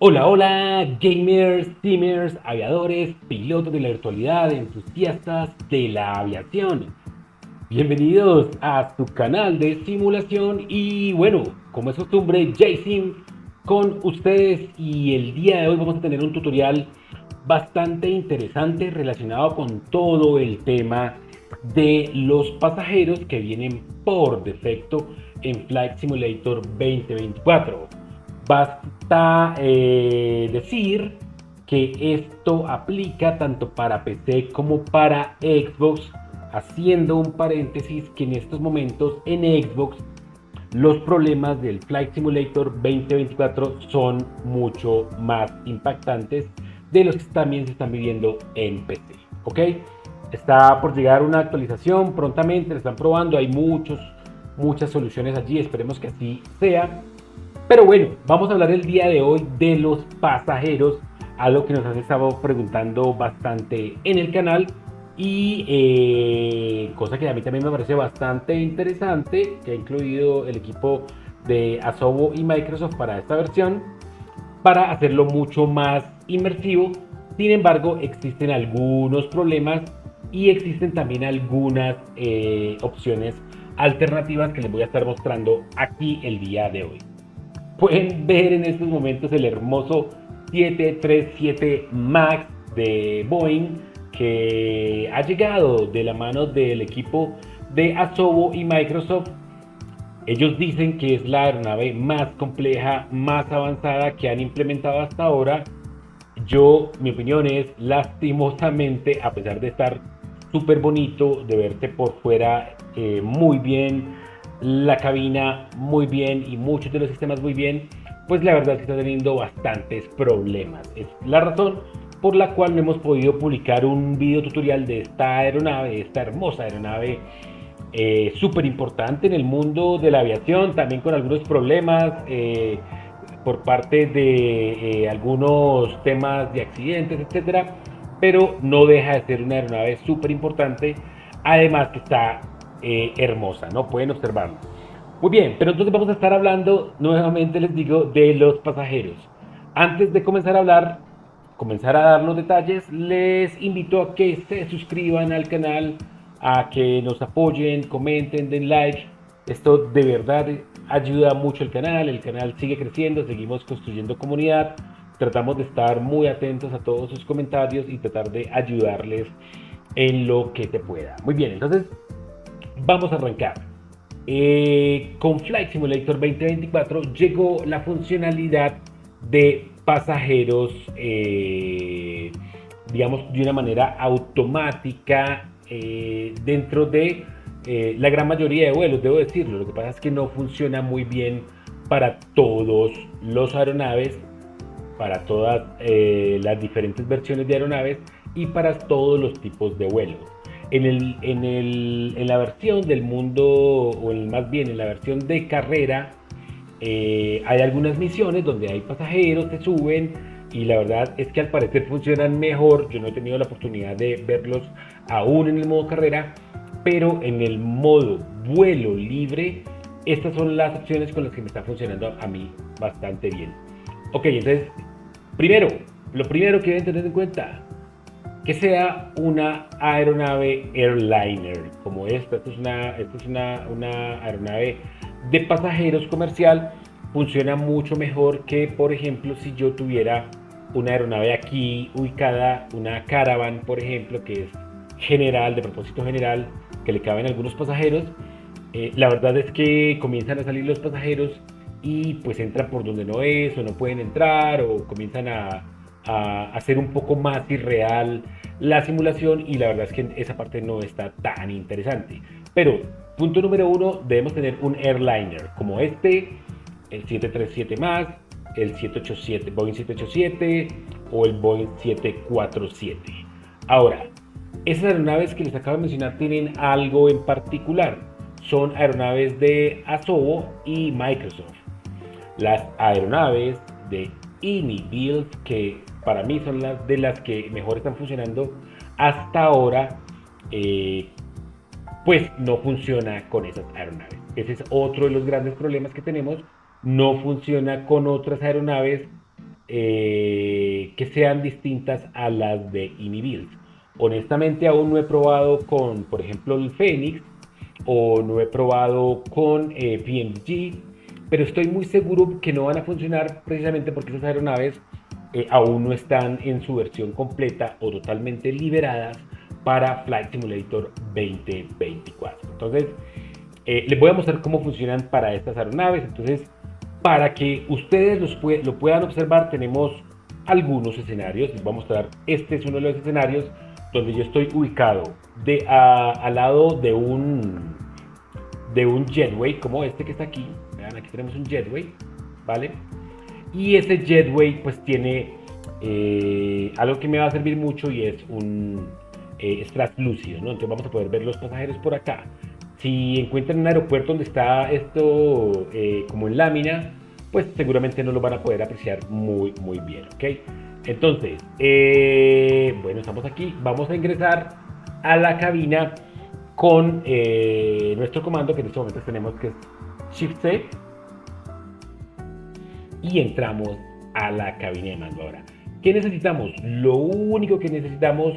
Hola, hola, gamers, teamers, aviadores, pilotos de la virtualidad, entusiastas de la aviación. Bienvenidos a su canal de simulación y bueno, como es costumbre, Jason con ustedes y el día de hoy vamos a tener un tutorial bastante interesante relacionado con todo el tema de los pasajeros que vienen por defecto en Flight Simulator 2024. Basta decir que esto aplica tanto para PC como para Xbox, haciendo un paréntesis que en estos momentos en Xbox los problemas del Flight Simulator 2024 son mucho más impactantes de los que también se están viviendo en PC. ¿Ok? Está por llegar una actualización prontamente, la están probando, hay muchas soluciones allí, esperemos que así sea. Pero bueno, vamos a hablar el día de hoy de los pasajeros, algo que nos has estado preguntando bastante en el canal y cosa que a mí también me parece bastante interesante, que ha incluido el equipo de Asobo y Microsoft para esta versión, para hacerlo mucho más inmersivo. Sin embargo, existen algunos problemas y existen también algunas opciones alternativas que les voy a estar mostrando aquí el día de hoy. Pueden ver en estos momentos el hermoso 737 MAX de Boeing que ha llegado de la mano del equipo de Asobo y Microsoft. Ellos dicen que es la aeronave más compleja, más avanzada que han implementado hasta ahora. Mi opinión es, lastimosamente, a pesar de estar súper bonito, de verte por fuera muy bien, la cabina muy bien y muchos de los sistemas muy bien, pues la verdad es que está teniendo bastantes problemas. Es la razón por la cual no hemos podido publicar un video tutorial de esta aeronave, esta hermosa aeronave súper importante en el mundo de la aviación, también con algunos problemas por parte de algunos temas de accidentes, etcétera, pero no deja de ser una aeronave súper importante, además que está hermosa, ¿no? Pueden observarlo. Muy bien, pero entonces vamos a estar hablando, nuevamente les digo, de los pasajeros. Antes de comenzar a dar los detalles, les invito a que se suscriban al canal, a que nos apoyen, comenten, den like. Esto de verdad ayuda mucho el canal sigue creciendo, seguimos construyendo comunidad, tratamos de estar muy atentos a todos sus comentarios y tratar de ayudarles en lo que se pueda. Muy bien, entonces vamos a arrancar. Con Flight Simulator 2024 llegó la funcionalidad de pasajeros, digamos, de una manera automática dentro de la gran mayoría de vuelos, debo decirlo. Lo que pasa es que no funciona muy bien para todos los aeronaves, para todas las diferentes versiones de aeronaves y para todos los tipos de vuelos. En la versión del mundo, o más bien en la versión de carrera, hay algunas misiones donde hay pasajeros que suben y la verdad es que al parecer funcionan mejor. Yo no he tenido la oportunidad de verlos aún en el modo carrera, pero en el modo vuelo libre, estas son las opciones con las que me está funcionando a mí bastante bien. Ok, entonces, lo primero que deben tener en cuenta, que sea una aeronave airliner como esta. Una aeronave de pasajeros comercial. Funciona mucho mejor que, por ejemplo, si yo tuviera una aeronave aquí ubicada, una Caravan, por ejemplo, que es general, de propósito general, que le caben algunos pasajeros. La verdad es que comienzan a salir los pasajeros y pues entran por donde no es, o no pueden entrar, o comienzan a hacer un poco más irreal la simulación, y la verdad es que esa parte no está tan interesante. Pero, punto número uno, debemos tener un airliner como este, el 737 más, el 787, Boeing 787 o el Boeing 747. Ahora, esas aeronaves que les acabo de mencionar tienen algo en particular. Son aeronaves de Asobo y Microsoft. Las aeronaves de Build, que para mí son las que mejor están funcionando hasta ahora, eh, pues no funciona con esas aeronaves. Ese es otro de los grandes problemas que tenemos. No funciona con otras aeronaves que sean distintas a las de Inibuild. Honestamente aún no he probado con, por ejemplo, el Phoenix o no he probado con PNG, pero estoy muy seguro que no van a funcionar precisamente porque esas aeronaves aún no están en su versión completa o totalmente liberadas para Flight Simulator 2024. Entonces, les voy a mostrar cómo funcionan para estas aeronaves. Entonces, para que ustedes lo puedan observar, tenemos algunos escenarios. Les voy a mostrar, este es uno de los escenarios donde yo estoy ubicado al lado de un jetway, como este que está aquí. Vean, aquí tenemos un jetway, ¿vale? Y ese jetway pues tiene algo que me va a servir mucho y es es translúcido, ¿no? Entonces vamos a poder ver los pasajeros por acá. Si encuentran un aeropuerto donde está esto como en lámina, pues seguramente no lo van a poder apreciar muy bien, ¿ok? Entonces, bueno, estamos aquí, vamos a ingresar a la cabina con nuestro comando, que en este momento tenemos, que es Shift-C, y entramos a la cabina de mando. Ahora, ¿qué necesitamos? Lo único que necesitamos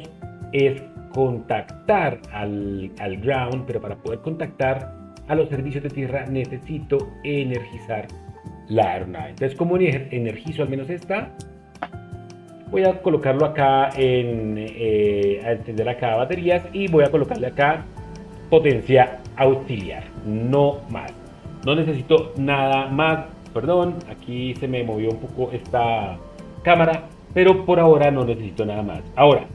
es contactar al ground, pero para poder contactar a los servicios de tierra necesito energizar la aeronave. Entonces, ¿cómo energizo al menos esta? Voy a colocarlo acá a encender acá baterías y voy a colocarle acá potencia auxiliar, no más. No necesito nada más. Perdón, aquí se me movió un poco esta cámara, pero por ahora no necesito nada más. Ahora,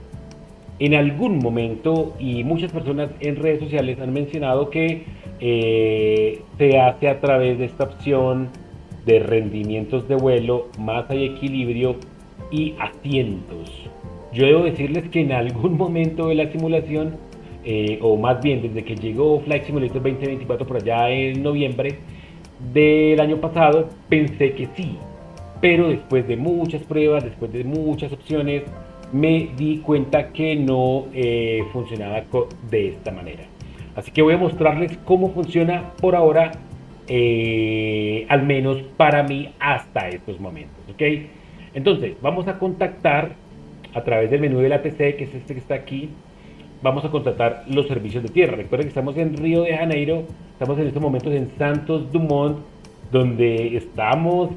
en algún momento, y muchas personas en redes sociales han mencionado que se hace a través de esta opción de rendimientos de vuelo, masa y equilibrio y asientos. Yo debo decirles que en algún momento de la simulación, o más bien desde que llegó Flight Simulator 2024 por allá en noviembre del año pasado, pensé que sí, pero después de muchas pruebas, después de muchas opciones, me di cuenta que no funcionaba de esta manera. Así que voy a mostrarles cómo funciona por ahora, al menos para mí hasta estos momentos, ¿ok? Entonces, vamos a contactar a través del menú del ATC, que es este que está aquí. Vamos a contactar los servicios de tierra. Recuerden que estamos en Río de Janeiro, estamos en estos momentos en Santos Dumont, donde estamos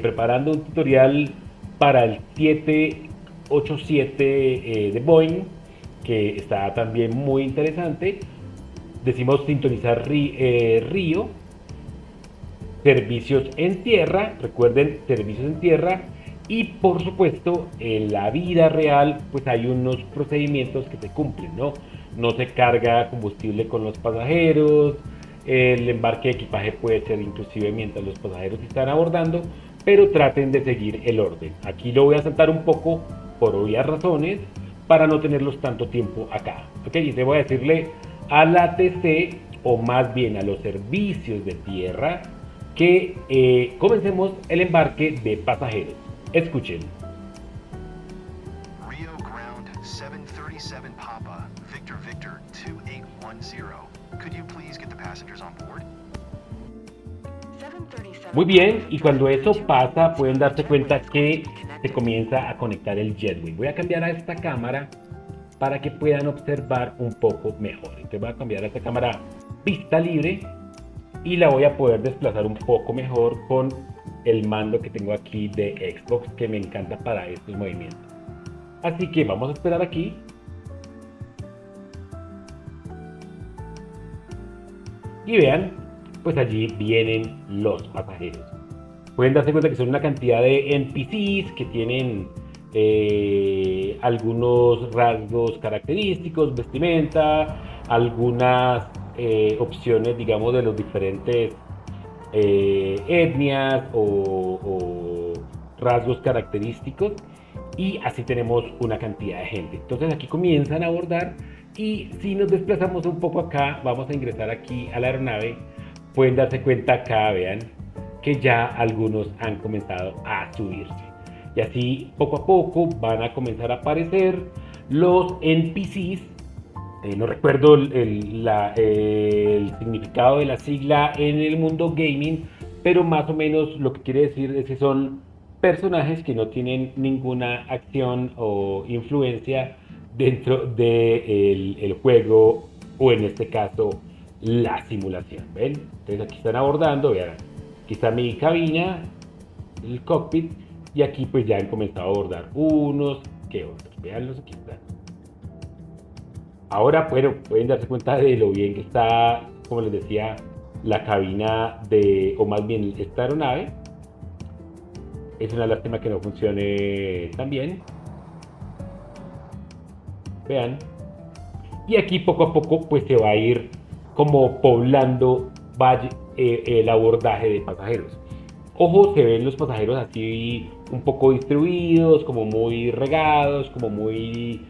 preparando un tutorial para el 787 de Boeing, que está también muy interesante. Decimos sintonizar Río, servicios en tierra, recuerden, servicios en tierra. Y por supuesto, en la vida real, pues hay unos procedimientos que se cumplen, ¿no? No se carga combustible con los pasajeros, el embarque de equipaje puede ser inclusive mientras los pasajeros están abordando, pero traten de seguir el orden. Aquí lo voy a saltar un poco por obvias razones, para no tenerlos tanto tiempo acá, ¿ok? Y te voy a decirle a la TC, o más bien a los servicios de tierra, que comencemos el embarque de pasajeros. Escuchen. Rio Ground 737 Papa, Victor Victor 2810. Could you please get the passengers on board? Muy bien, y cuando eso pasa pueden darse cuenta que se comienza a conectar el jetway. Voy a cambiar a esta cámara para que puedan observar un poco mejor. Entonces voy a cambiar a esta cámara vista libre y la voy a poder desplazar un poco mejor con el mando que tengo aquí de Xbox, que me encanta para estos movimientos. Así que vamos a esperar aquí. Y vean, pues allí vienen los pasajeros. Pueden darse cuenta que son una cantidad de NPCs que tienen algunos rasgos característicos, vestimenta, algunas opciones, digamos, de los diferentes etnias o rasgos característicos, y así tenemos una cantidad de gente. Entonces aquí comienzan a abordar, y si nos desplazamos un poco acá, vamos a ingresar aquí a la aeronave. Pueden darse cuenta acá, vean, que ya algunos han comenzado a subirse, y así poco a poco van a comenzar a aparecer los NPCs. No recuerdo el significado de la sigla en el mundo gaming, pero más o menos lo que quiere decir es que son personajes que no tienen ninguna acción o influencia dentro del juego o en este caso la simulación. ¿Ven? Entonces aquí están abordando, vean, aquí está mi cabina, el cockpit, y aquí pues ya han comenzado a abordar unos que otros. Veanlos, aquí están. Ahora, bueno, pueden darse cuenta de lo bien que está, como les decía, la cabina de, o más bien esta aeronave. Es una lástima que no funcione tan bien. Vean. Y aquí poco a poco pues se va a ir como poblando el abordaje de pasajeros. Ojo, se ven los pasajeros así un poco distribuidos, como muy regados, como muy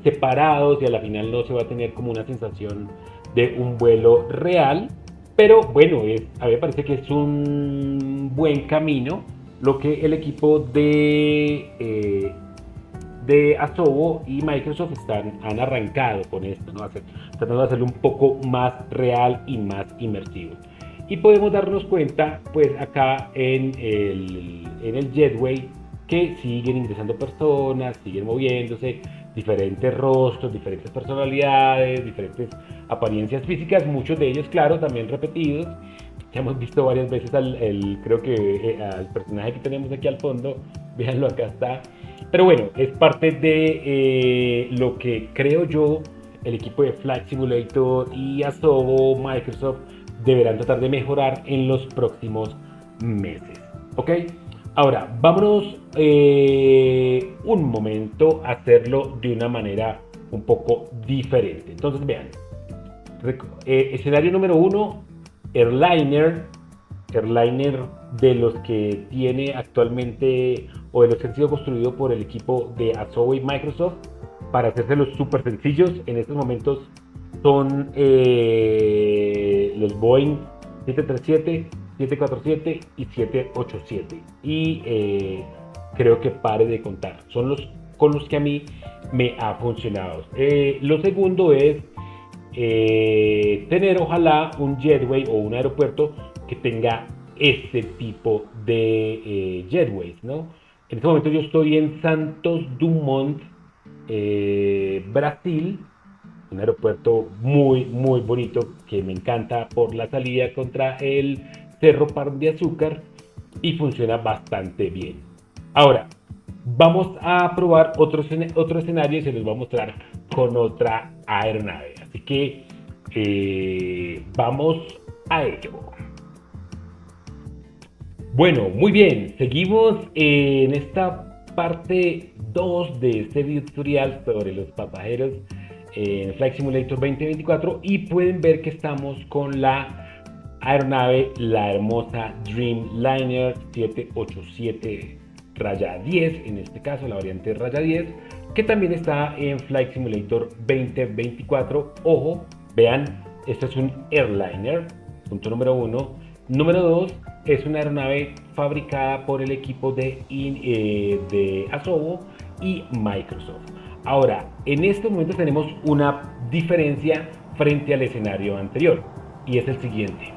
separados, y a la final no se va a tener como una sensación de un vuelo real. Pero bueno, a mí me parece que es un buen camino lo que el equipo de Asobo y Microsoft han arrancado con esto, ¿no? Tratando de hacerlo un poco más real y más inmersivo. Y podemos darnos cuenta, pues acá en el Jetway, que siguen ingresando personas, siguen moviéndose, diferentes rostros, diferentes personalidades, diferentes apariencias físicas, muchos de ellos, claro, también repetidos. Ya hemos visto varias veces creo que al personaje que tenemos aquí al fondo, véanlo, acá está. Pero bueno, es parte de lo que creo yo, el equipo de Flight Simulator y Asobo, Microsoft, deberán tratar de mejorar en los próximos meses. ¿Ok? Ahora, vámonos un momento a hacerlo de una manera un poco diferente. Entonces, vean. Escenario número 1, Airliner de los que tiene actualmente o de los que han sido construidos por el equipo de Asobo y Microsoft. Para hacérselos súper sencillos, en estos momentos son los Boeing 737, 747 y 787. Y creo que pare de contar. Son los con los que a mí me ha funcionado. Lo segundo es tener ojalá un jetway o un aeropuerto que tenga este tipo de jetways, ¿no? En este momento yo estoy en Santos Dumont, Brasil, un aeropuerto muy muy bonito que me encanta por la salida contra el Cerro Par de Azúcar y funciona bastante bien. Ahora, vamos a probar otro escenario y se los voy a mostrar con otra aeronave. Así que vamos a ello. Bueno, muy bien, seguimos en esta parte 2 de este video tutorial sobre los pasajeros en Flight Simulator 2024 y pueden ver que estamos con la aeronave, la hermosa Dreamliner 787-10, en este caso la variante raya 10, que también está en Flight Simulator 2024. Ojo, vean, esto es un Airliner, punto número 1. Número 2, es una aeronave fabricada por el equipo de Asobo y Microsoft. Ahora, en estos momentos tenemos una diferencia frente al escenario anterior, y es el siguiente.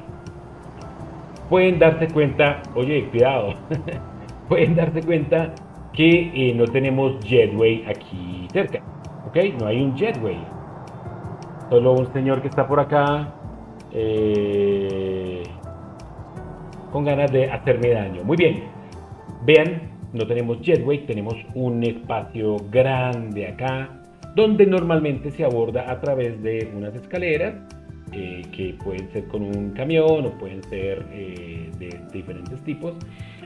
Pueden darse cuenta, oye, cuidado, pueden darse cuenta que no tenemos jetway aquí cerca, ¿ok? No hay un jetway. Solo un señor que está por acá con ganas de hacerme daño. Muy bien, vean, no tenemos jetway, tenemos un espacio grande acá, donde normalmente se aborda a través de unas escaleras, que pueden ser con un camión o pueden ser de diferentes tipos,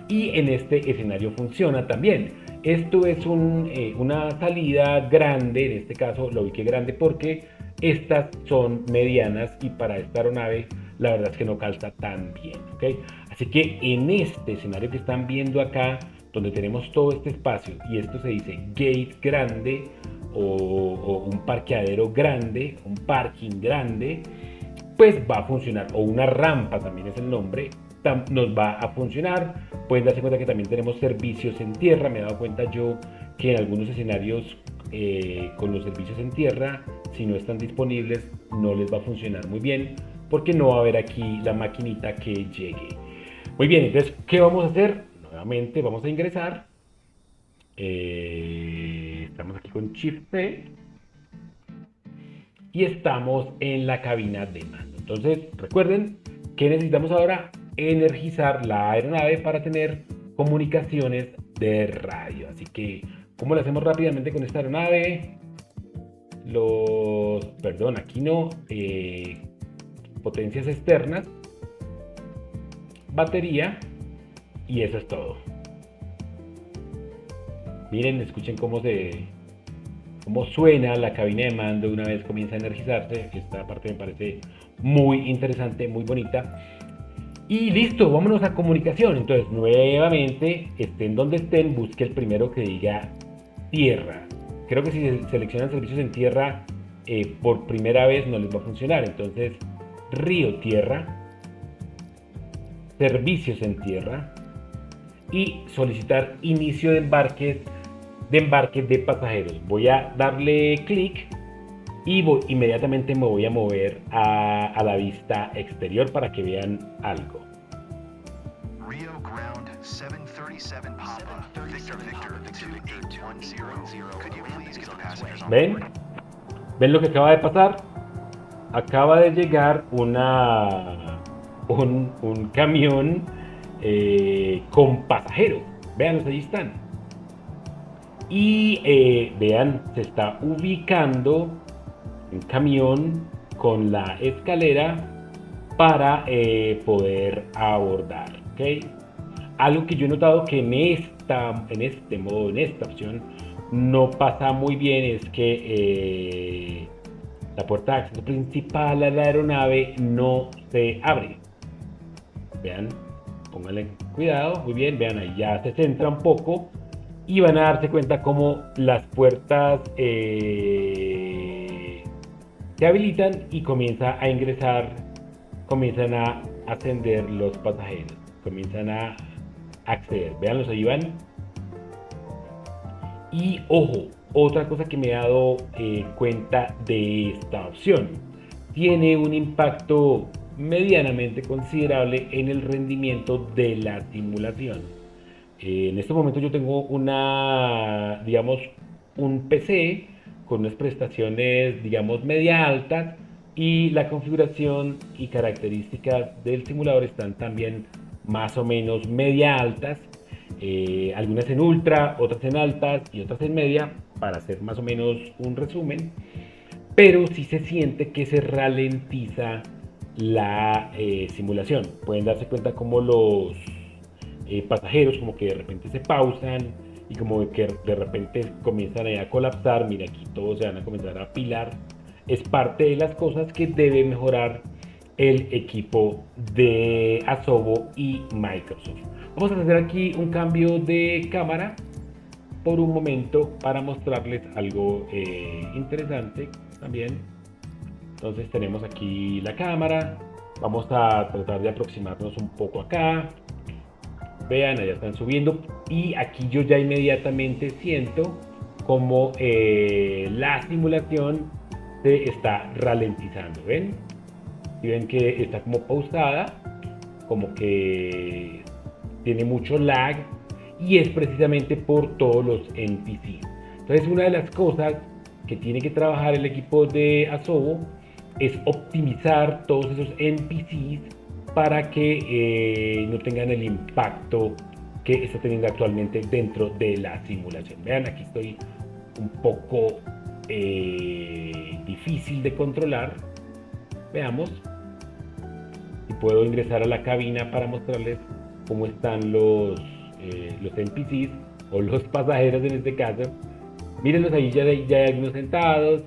y en este escenario funciona también. Esto es una salida grande, en este caso lo ubiqué grande porque estas son medianas y para esta aeronave la verdad es que no calza tan bien, ¿ok? Así que en este escenario que están viendo acá, donde tenemos todo este espacio y esto se dice gate grande o un parqueadero grande, un parking grande, pues va a funcionar, o una rampa también es el nombre, nos va a funcionar. Pueden darse cuenta que también tenemos servicios en tierra. Me he dado cuenta yo que en algunos escenarios con los servicios en tierra, si no están disponibles, no les va a funcionar muy bien porque no va a haber aquí la maquinita que llegue. Muy bien, entonces, ¿qué vamos a hacer? Nuevamente vamos a ingresar. Estamos aquí con Shift C y estamos en la cabina de mando. Entonces, recuerden que necesitamos ahora energizar la aeronave para tener comunicaciones de radio. Así que, ¿cómo lo hacemos rápidamente con esta aeronave? Perdón, aquí no, potencias externas, batería, y eso es todo. Miren, escuchen cómo suena la cabina de mando una vez comienza a energizarse. Esta parte me parece muy interesante, muy bonita. Y listo, vámonos a comunicación. Entonces, nuevamente, estén donde estén, busque el primero que diga tierra. Creo que si seleccionan servicios en tierra por primera vez no les va a funcionar. Entonces, río tierra, servicios en tierra y solicitar inicio de embarque de pasajeros. Voy a darle clic y inmediatamente me voy a mover a la vista exterior para que vean algo. Rio Ground 737 Papa, Victor Victor 2810. Could you please get the passengers on ¿Ven? board? ¿Ven lo que acaba de pasar? Acaba de llegar un camión con pasajeros. Vean, ahí están. Y vean, se está ubicando un camión con la escalera para poder abordar, ¿ok? Algo que yo he notado que en esta opción no pasa muy bien es que la puerta de acceso principal a la aeronave no se abre. Vean, pónganle cuidado, muy bien, vean ahí ya se centra un poco y van a darse cuenta cómo las puertas se habilitan y comienza a ingresar, comienzan a ascender los pasajeros, comienzan a acceder. Veanlos, ahí van. Y ojo, otra cosa que me he dado cuenta de esta opción, tiene un impacto medianamente considerable en el rendimiento de la simulación. En este momento yo tengo un PC con unas prestaciones, media altas, y la configuración y características del simulador están también más o menos media altas. Algunas en ultra, otras en altas y otras en media, para hacer más o menos un resumen. Pero sí se siente que se ralentiza la simulación. Pueden darse cuenta como los pasajeros como que de repente se pausan y como que de repente comienzan a colapsar. Mira, aquí todos se van a comenzar a apilar. Es parte de las cosas que debe mejorar el equipo de Asobo y Microsoft. Vamos a hacer aquí un cambio de cámara por un momento para mostrarles algo interesante también. Entonces tenemos aquí la cámara. Vamos a tratar de aproximarnos un poco acá. Vean, allá están subiendo y aquí yo ya inmediatamente siento como la simulación se está ralentizando. ¿Ven? Y ven que está como pausada, como que tiene mucho lag, y es precisamente por todos los NPCs. Entonces, una de las cosas que tiene que trabajar el equipo de Asobo es optimizar todos esos NPCs para que no tengan el impacto que está teniendo actualmente dentro de la simulación. Vean, aquí estoy un poco difícil de controlar. Veamos si puedo ingresar a la cabina para mostrarles cómo están los NPCs o los pasajeros en este caso. Mírenlos ahí, ya hay algunos sentados,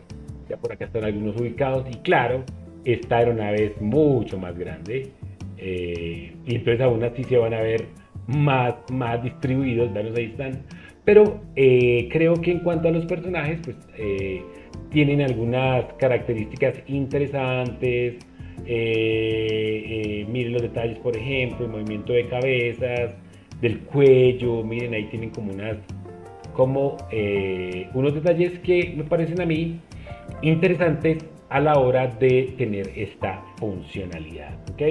ya por acá están algunos ubicados, y claro, esta aeronave es mucho más grande, y entonces aún así se van a ver más distribuidos. Vean, ahí están. Pero creo que en cuanto a los personajes, pues tienen algunas características interesantes. Miren los detalles, por ejemplo, el movimiento de cabezas, del cuello. Miren, ahí tienen como unos detalles que me parecen a mí interesantes a la hora de tener esta funcionalidad. ¿Ok?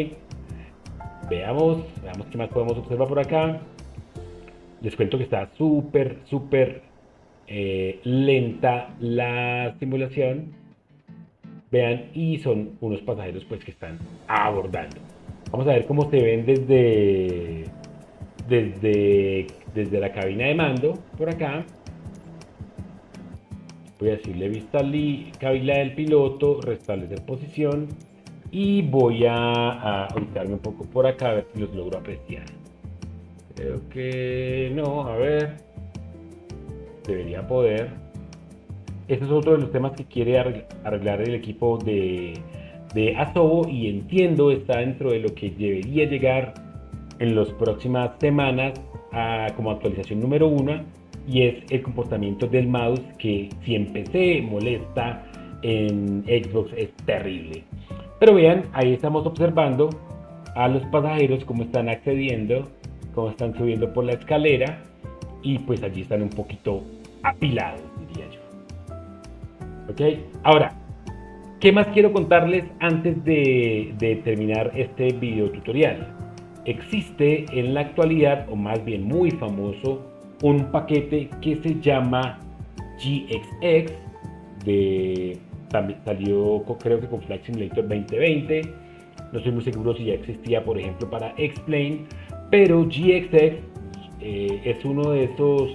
Veamos qué más podemos observar por acá. Les cuento que está súper lenta la simulación. Vean, y son unos pasajeros pues que están abordando. Vamos a ver cómo se ven desde la cabina de mando por acá. Voy a decirle vista cabina del piloto, restablecer posición y voy a ubicarme un poco por acá a ver si los logro apreciar. Creo que no, a ver, debería poder. Este es otro de los temas que quiere arreglar el equipo de Asobo y entiendo está dentro de lo que debería llegar en las próximas semanas como actualización número 1 y es el comportamiento del mouse que si en PC molesta, en Xbox es terrible. Pero vean, ahí estamos observando a los pasajeros cómo están accediendo, cómo están subiendo por la escalera y pues allí están un poquito apilados, diría yo. ¿Ok? Ahora, ¿qué más quiero contarles antes de terminar este video tutorial? Existe en la actualidad, o más bien muy famoso, un paquete que se llama GXX, también salió creo que con Flight Simulator 2020, no estoy muy seguro si ya existía por ejemplo para X-Plane, pero GXX es uno de esos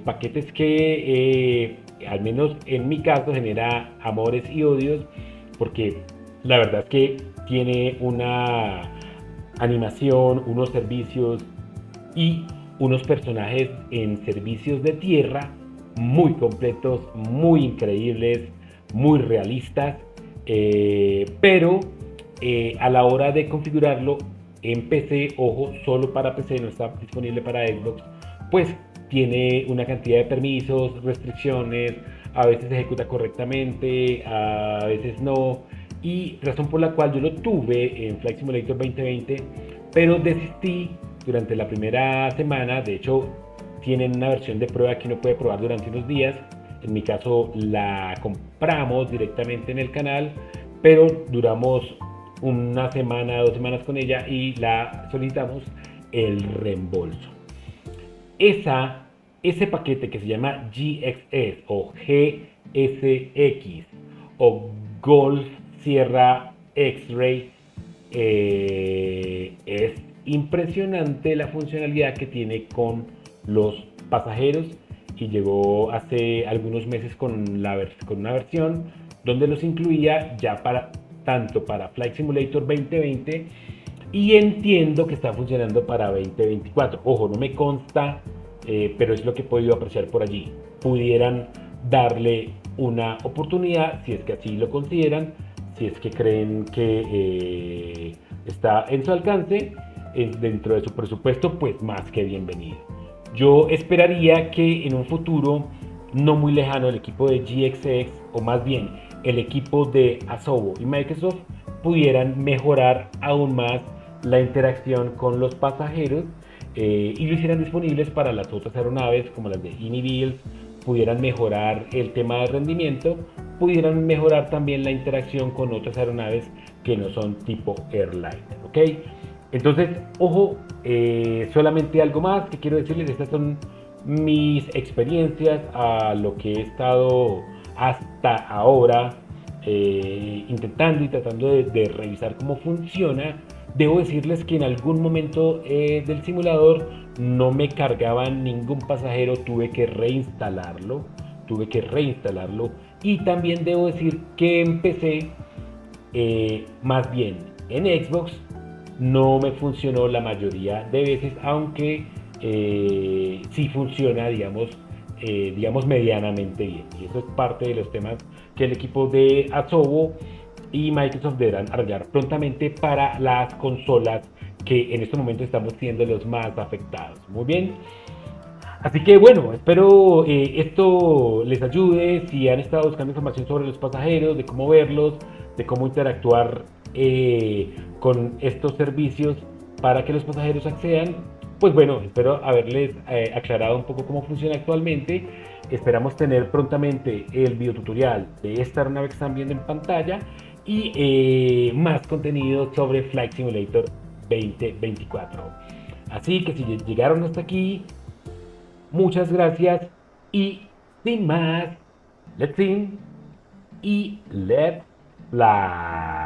paquetes que al menos en mi caso genera amores y odios, porque la verdad es que tiene una animación, unos servicios y unos personajes en servicios de tierra muy completos, muy increíbles, muy realistas, pero a la hora de configurarlo en PC, ojo, solo para PC, no está disponible para Xbox, pues tiene una cantidad de permisos, restricciones, a veces ejecuta correctamente, a veces no, y razón por la cual yo lo tuve en Flight Simulator 2020, pero desistí durante la primera semana. De hecho, tienen una versión de prueba que uno puede probar durante unos días. En mi caso la compramos directamente en el canal, pero duramos una semana, 2 semanas con ella y la solicitamos el reembolso. Ese paquete que se llama GXS o GSX o Golf Sierra X-Ray es impresionante la funcionalidad que tiene con los pasajeros y llegó hace algunos meses con una versión donde los incluía ya tanto para Flight Simulator 2020 y entiendo que está funcionando para 2024. Ojo, no me consta, pero es lo que he podido apreciar por allí. Pudieran darle una oportunidad si es que así lo consideran, si es que creen que está en su alcance, dentro de su presupuesto, pues más que bienvenido. Yo esperaría que en un futuro no muy lejano el equipo de GXX, o más bien el equipo de Asobo y Microsoft, pudieran mejorar aún más la interacción con los pasajeros y lo hicieran disponibles para las otras aeronaves como las de Inibuild, pudieran mejorar el tema de rendimiento, pudieran mejorar también la interacción con otras aeronaves que no son tipo airliner, ¿ok? Entonces, ojo, solamente algo más que quiero decirles, estas son mis experiencias a lo que he estado hasta ahora intentando y tratando de revisar cómo funciona. Debo decirles que en algún momento del simulador no me cargaban ningún pasajero, tuve que reinstalarlo y también debo decir que empecé más bien en Xbox no me funcionó la mayoría de veces, aunque sí funciona, digamos medianamente bien. Y eso es parte de los temas que el equipo de Asobo y Microsoft deberán arreglar prontamente para las consolas que en este momento estamos siendo los más afectados. Muy bien. Así que bueno, espero esto les ayude si han estado buscando información sobre los pasajeros, de cómo verlos, de cómo interactuar con estos servicios para que los pasajeros accedan. Pues bueno, espero haberles aclarado un poco cómo funciona actualmente. Esperamos tener prontamente el videotutorial de esta aeronave que están viendo en pantalla y más contenido sobre Flight Simulator 2024. Así que si llegaron hasta aquí, Muchas gracias y sin más, let's sing y let's fly.